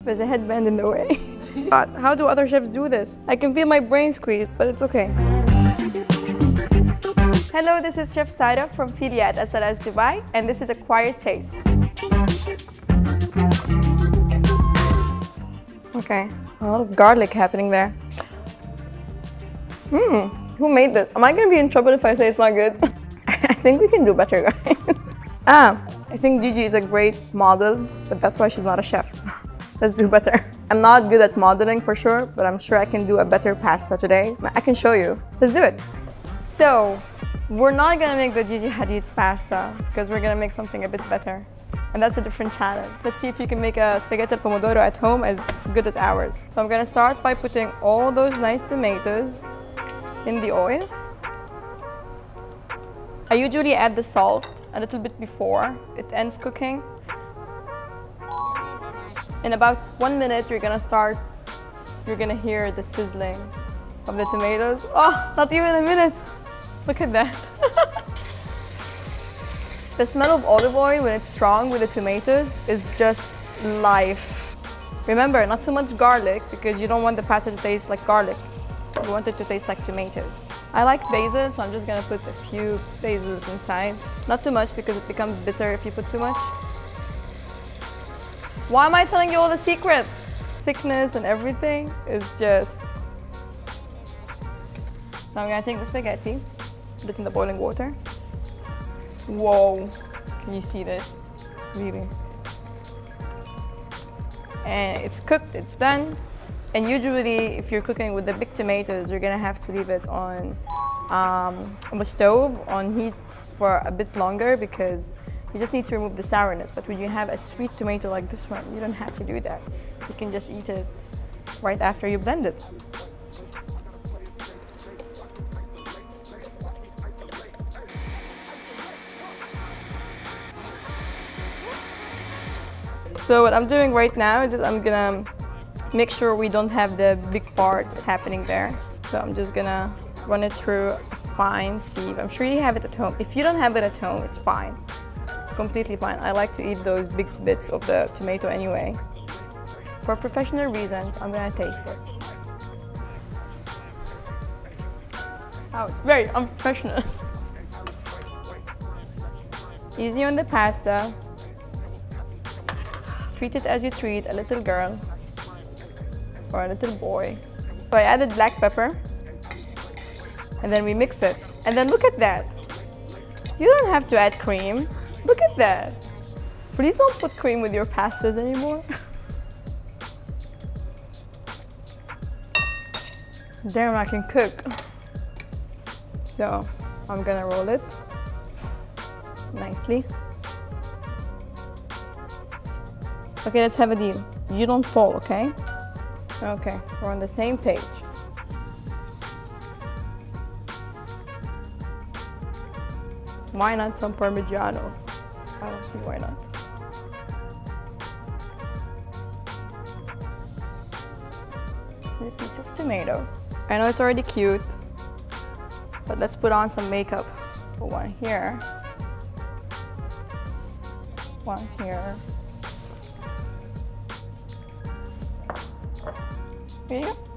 There's a headband in the way. God, how do other chefs do this? I can feel my brain squeezed, but it's okay. Hello, this is Chef Sara from Filiat as well as Dubai, and this is Acquired Taste. Okay, a lot of garlic happening there. Who made this? Am I gonna be in trouble if I say it's not good? I think we can do better, guys. I think Gigi is a great model, but that's why she's not a chef. Let's do better. I'm not good at modeling for sure, but I'm sure I can do a better pasta today. I can show you. Let's do it. So, we're not gonna make the Gigi Hadid's pasta because we're gonna make something a bit better. And that's a different challenge. Let's see if you can make a spaghetti al pomodoro at home as good as ours. So I'm gonna start by putting all those nice tomatoes in the oil. I usually add the salt a little bit before it ends cooking. In about 1 minute, you're gonna hear the sizzling of the tomatoes. Oh, not even a minute. Look at that. The smell of olive oil when it's strong with the tomatoes is just life. Remember, not too much garlic because you don't want the pasta to taste like garlic. You want it to taste like tomatoes. I like basil, so I'm just gonna put a few basils inside. Not too much because it becomes bitter if you put too much. Why am I telling you all the secrets? Thickness and everything is just... So I'm gonna take the spaghetti, put it in the boiling water. Whoa, can you see this? Really? And it's cooked, it's done. And usually, if you're cooking with the big tomatoes, you're gonna have to leave it on the stove on heat for a bit longer because you just need to remove the sourness. But when you have a sweet tomato like this one, you don't have to do that. You can just eat it right after you blend it. So what I'm doing right now is that I'm gonna make sure we don't have the big parts happening there. So I'm just gonna run it through a fine sieve. I'm sure you have it at home. If you don't have it at home, it's fine. It's completely fine. I like to eat those big bits of the tomato anyway. For professional reasons, I'm gonna taste it. Oh, it's very unprofessional. Easy on the pasta. Treat it as you treat a little girl or a little boy. So I added black pepper and then we mix it. And then look at that. You don't have to add cream. Look at that. Please don't put cream with your pastas anymore. Damn, I can cook. So I'm gonna roll it nicely. Okay, let's have a deal. You don't fall, okay? Okay, we're on the same page. Why not some Parmigiano? I don't see why not. A piece of tomato. I know it's already cute, but let's put on some makeup. Put one here. One here. Here you go.